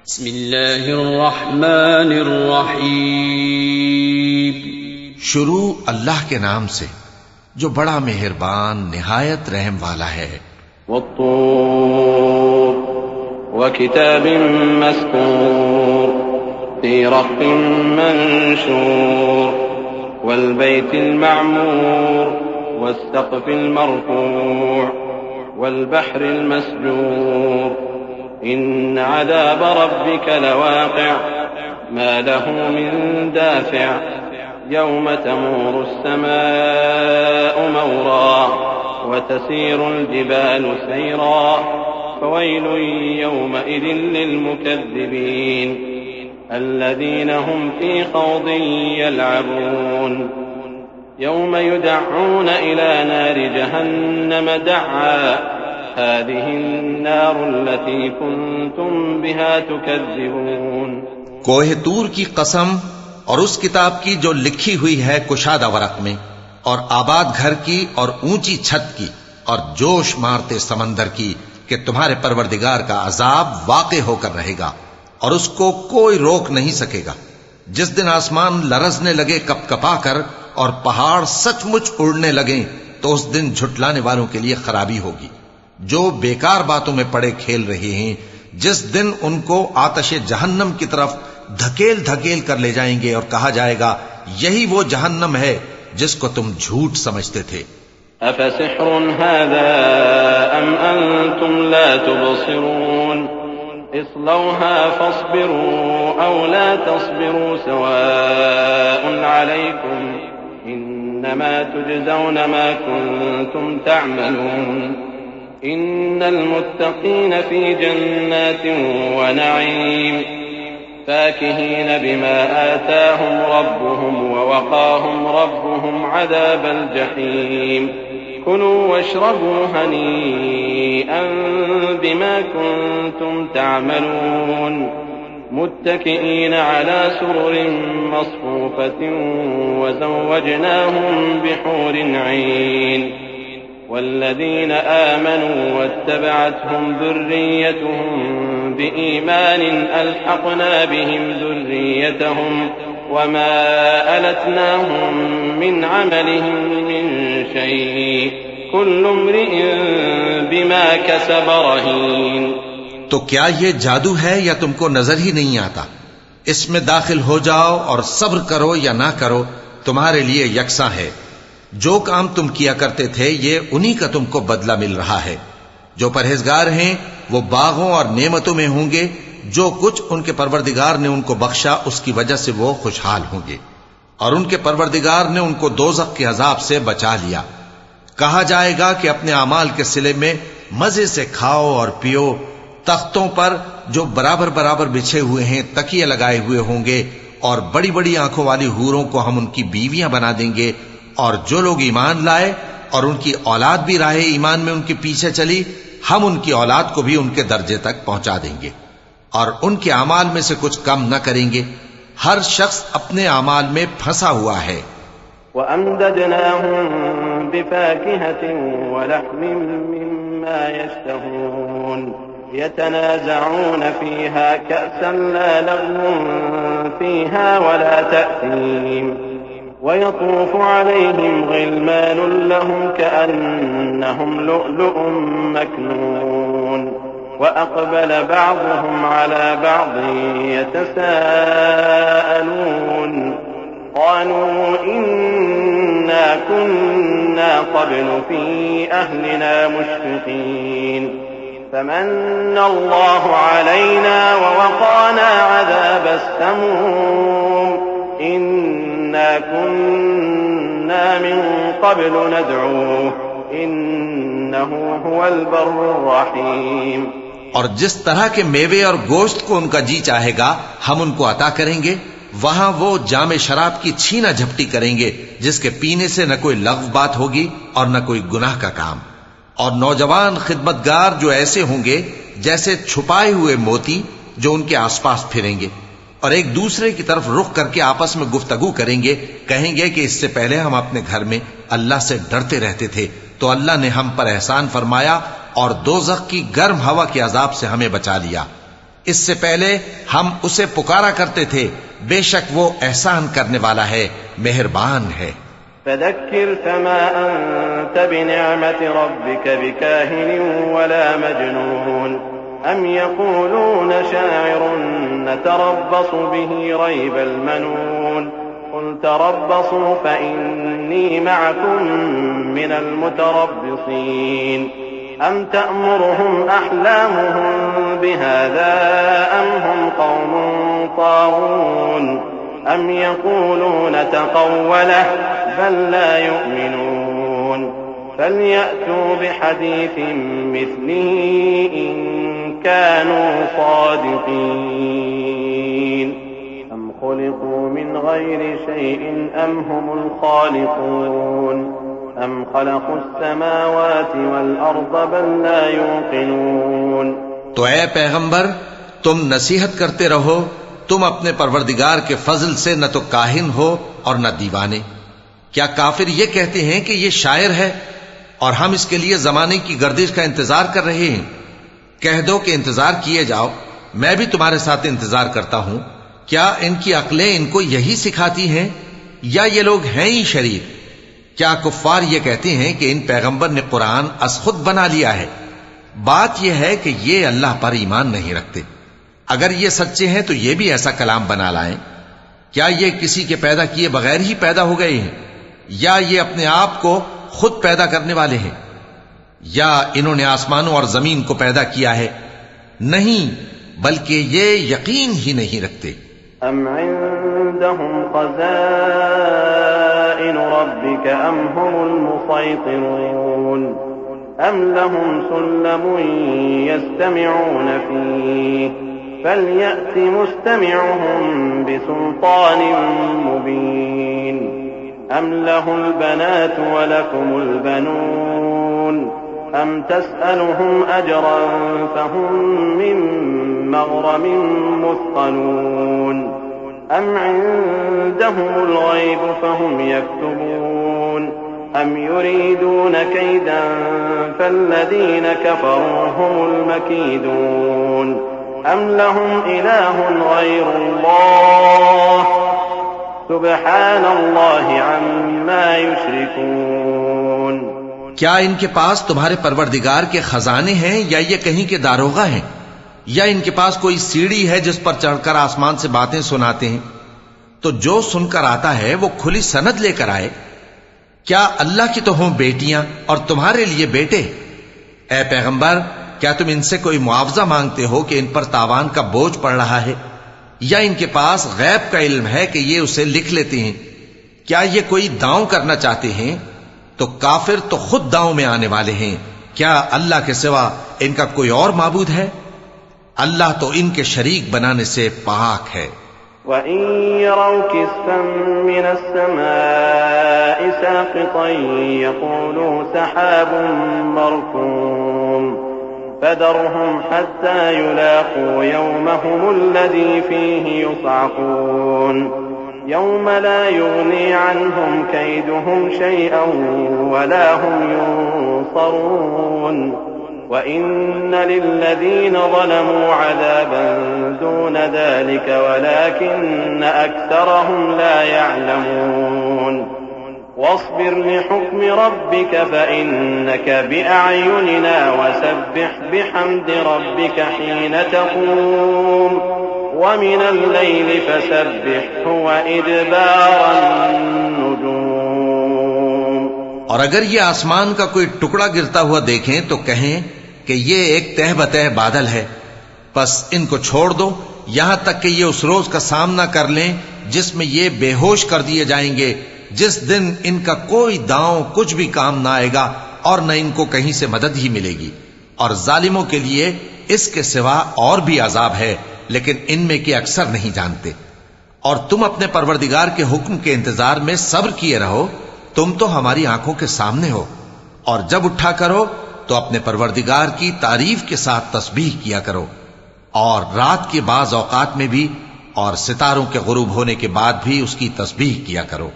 बिस्मिल्लाहिर्रहमानिर्रहीम। शुरू अल्लाह के नाम से जो बड़ा मेहरबान निहायत रहम वाला है। वत्तूर वकिताबिन मस्कूर फी रक़्क़िन मंशूर वल्बैतिल मअमूर वस्सक़्फ़िल मरफ़ूअ वल्बहरिल मस्जूर इन्न अज़ाब रब्बिक लवाक़िअ मा लहू मिन दाफ़िअ यौम तमूरु अस्समाअु मौरा वतसीरुल जिबालु सैरा फवैलुन यौमइज़िन लिलमुकज़्ज़िबीन अल्लज़ीना हुम फ़ी ख़ौज़िन यलअबून यौम युदअऊन इला नारि जहन्नम दअआ हाज़िहिन्नारुल्लती कुन्तुम बिहा तुकज़्ज़िबून। कोहे तूर की कसम और उस किताब की जो लिखी हुई है कुशादा वरक में, और आबाद घर की और ऊंची छत की, और जोश मारते समंदर की कि तुम्हारे परवरदिगार का अजाब वाक़े होकर रहेगा और उसको कोई रोक नहीं सकेगा। जिस दिन आसमान लरजने लगे कपकपा कर और पहाड़ सचमुच उड़ने लगे, तो उस दिन झुटलाने वालों के लिए खराबी होगी जो बेकार बातों में पड़े खेल रहे हैं। जिस दिन उनको आतशे जहन्नम की तरफ धकेल धकेल कर ले जाएंगे और कहा जाएगा, यही वो जहन्नम है जिसको तुम झूठ समझते थे। अफसिह्रुन हाज़ा अम अंतुम ला तुबसिरून इस्लौहा फस्बिरू औ ला तस्बिरू सवाउन अलैकुम इन्नमा तुजज़ौन मा कुन्तुम तअमलून इन्नल मुत्तक़ीन फ़ी जन्नातिन व नईम फ़ाकिहीन बिमा आताहुम रब्बुहुम व वक़ाहुम रब्बुहुम अज़ाबल जहीम कुलू वश्रबू हनीअन बिमा कुन्तुम तअमलून मुत्तकिईन अला सुरुरिन मस्फूफ़तिन व ज़व्वजनाहुम बिहूरिन ऐन वल्लज़ीन आमनू वत्तबअतहुम ज़ुर्रिय्यतुहुम बिईमान अल्हक़ना बिहिम ज़ुर्रिय्यतहुम वमा अलतनाहुम मिन अमलिहिम मिन शैअ कुल्लु इम्रिइन बिमा कसब रहीन। तो क्या ये जादू है या तुमको नजर ही नहीं आता? इसमें दाखिल हो जाओ और सब्र करो या ना करो, तुम्हारे लिए यकसा है। जो काम तुम किया करते थे ये उन्हीं का तुमको बदला मिल रहा है। जो परहेजगार हैं वो बागों और नेमतों में होंगे। जो कुछ उनके परवरदिगार ने उनको बख्शा उसकी वजह से वो खुशहाल होंगे, और उनके परवरदिगार ने उनको दोज़ख के अजाब से बचा लिया। कहा जाएगा कि अपने अमाल के सिले में मजे से खाओ और पियो। तख्तों पर जो बराबर बराबर बिछे हुए हैं तकिए लगाए हुए होंगे, और बड़ी बड़ी आंखों वाली हूरों को हम उनकी बीवियां बना देंगे। और जो लोग ईमान लाए और उनकी औलाद भी राहे ईमान में उनके पीछे चली, हम उनकी औलाद को भी उनके दर्जे तक पहुंचा देंगे और उनके अमाल में से कुछ कम न करेंगे। हर शख्स अपने अमाल में फंसा हुआ है। वअमददनाहुम बिफाकिहतिन वलहमिन मिम्मा यश्तहून यतनाज़ऊन फीहा कअसन ला लग़्वुन फीहा वला तअसीम वयतूफ़ु अलैहिम ग़िलमानुन लहुम कअन्नहुम लुअलुअुम मकनून वअक़बल बअज़ुहुम अला बअज़िन यतसाअलून क़ालू इन्ना कुन्ना क़ब्लु फ़ी अहलिना मुश्फ़िक़ीन फ़मन्न अल्लाहु अलैना ववक़ाना अज़ाबस समूम इन्ना कुन्ना मिन क़ब्लु नदऊह इन्नहु हुवल बर्रुर रहीम। और जिस तरह के मेवे और गोश्त को उनका जी चाहेगा हम उनको अता करेंगे। वहां वो जामे शराब की छीना झपटी करेंगे जिसके पीने से न कोई लग़्व बात होगी और न कोई गुनाह का काम। और नौजवान खिदमतगार जो ऐसे होंगे जैसे छुपाए हुए मोती जो उनके आसपास फिरेंगे और एक दूसरे की तरफ रुख करके आपस में गुफ्तगू करेंगे। कहेंगे कि इससे पहले हम अपने घर में अल्लाह से डरते रहते थे, तो अल्लाह ने हम पर एहसान फरमाया और दोज़ख की गर्म हवा के अजाब से हमें बचा लिया। इससे पहले हम उसे पुकारा करते थे, बेशक वो एहसान करने वाला है, मेहरबान है। फदक्किर फमा अंत बिनिअमति रब्बिक बिकाहिन वला मजनून अम यक़ूलून शाइरुन नतरब्बसु बिही रैबल मनून कुल तरब्बसू फइन्नी मअकुम मिनल मुतरब्बिसीन अम तअमुरुहुम अहलामुहुम बिहाज़ा अम हुम क़ौमुन ताग़ून अम यक़ूलून तक़व्वलह बल ला युमिनून फलयअतू बिहदीसिन मिस्लिही इन कानू सादिक़ीन अम खुलिक़ू मिन गैरि शैइन अम हुमुल खालिक़ून अम खलक़ुस समावाति वल अर्द बल ला युक़िनून। तो ऐ पैगंबर, तुम नसीहत करते रहो, तुम अपने परवरदिगार के फजल से न तो काहिन हो और न दीवाने। क्या काफिर ये कहते हैं कि ये शायर है और हम इसके लिए जमाने की गर्दिश का इंतजार कर रहे हैं? कह दो कि इंतजार किए जाओ, मैं भी तुम्हारे साथ इंतजार करता हूं। क्या इनकी अक्लें इनको यही सिखाती हैं या ये लोग हैं ही शरीफ? क्या कुफ्फार ये कहते हैं कि इन पैगंबर ने कुरान अस खुद बना लिया है? बात यह है कि ये अल्लाह पर ईमान नहीं रखते। अगर ये सच्चे हैं तो ये भी ऐसा कलाम बना लाएं। क्या ये किसी के पैदा किए बगैर ही पैदा हो गए हैं, या ये अपने आप को खुद पैदा करने वाले हैं, या इन्होंने आसमानों और जमीन को पैदा किया है? नहीं, बल्कि ये यकीन ही नहीं रखते। अम इंदहुम ख़ज़ाइनु रब्बिक अम हुमुल मुसैतिरून अम लहुम सुल्लमुन यस्तमिऊन फीह फलयअति मुस्तमिउहुम बिसुल्तानिन मुबीन अम लहुल बनातु व लकुमुल बनून अम तस्अलुहुम अजरन फहुम मिन मग़रमिन मुस्क़लून अम इंदहुमुल ग़ैब फहुम यक्तुबून अम युरीदून कैदन फल्लज़ीन कफ़रू हुमुल मकीदून अम लहुम इलाहुन ग़ैरुल्लाह सुब्हानल्लाहि अम्मा युश्रिकून। क्या इनके पास तुम्हारे परवरदिगार के खजाने हैं, या ये कहीं के दारोगा हैं, या इनके पास कोई सीढ़ी है जिस पर चढ़कर आसमान से बातें सुनाते हैं? तो जो सुनकर आता है वो खुली सनद लेकर आए। क्या अल्लाह की तो हों बेटियां और तुम्हारे लिए बेटे? ऐ पैगंबर, क्या तुम इनसे कोई मुआवजा मांगते हो कि इन पर तावान का बोझ पड़ रहा है, या इनके पास गैब का इल्म है कि ये उसे लिख लेते हैं? क्या ये कोई दांव करना चाहते हैं? तो काफिर तो खुद दांव में आने वाले हैं। क्या अल्लाह के सिवा इनका कोई और माबूद है? अल्लाह तो इनके शरीक बनाने से पाक है। वइन यरौ किस्फन मिनस समाइ साक़ितन यक़ूलू सहाबुन मरकूम फदरहुम हत्ता युलाक़ू यौमहुमुल्लज़ी फ़ीहि युस्अक़ून यौम ला युग़नी अन्हुम कैदुहुम शैअन वला हुम युन्सरून व इन्न लिल्लज़ीन ज़लमू अज़ाबन दून ज़ालिक वलाकिन्न अक्सरहुम ला यअलमून वस्बिर लिहुक्मि रब्बिक फ़इन्नक बिअअयुनिना वसब्बिह बिहम्दि रब्बिक हीन तक़ूम वमिनल लैलि फ़सब्बिहु व इदबारन नुजूम। और अगर ये आसमान का कोई टुकड़ा गिरता हुआ देखें तो कहें कि ये एक तह बतह बादल है, बस इनको छोड़ दो यहां तक कि ये उस रोज का सामना कर लें जिसमें ये बेहोश कर दिए जाएंगे, जिस दिन इनका कोई दांव कुछ भी काम ना आएगा और न इनको कहीं से मदद ही मिलेगी। और जालिमों के लिए इसके सिवा और भी अजाब है, लेकिन इनमें के अक्सर नहीं जानते। और तुम अपने परवरदिगार के हुक्म के इंतजार में सब्र किए रहो, तुम तो हमारी आंखों के सामने हो। और जब उठा करो तो अपने परवरदिगार की तारीफ के साथ तस्बीह किया करो, और रात के बाज औकात में भी और सितारों के गुरूब होने के बाद भी उसकी तस्बीह किया करो।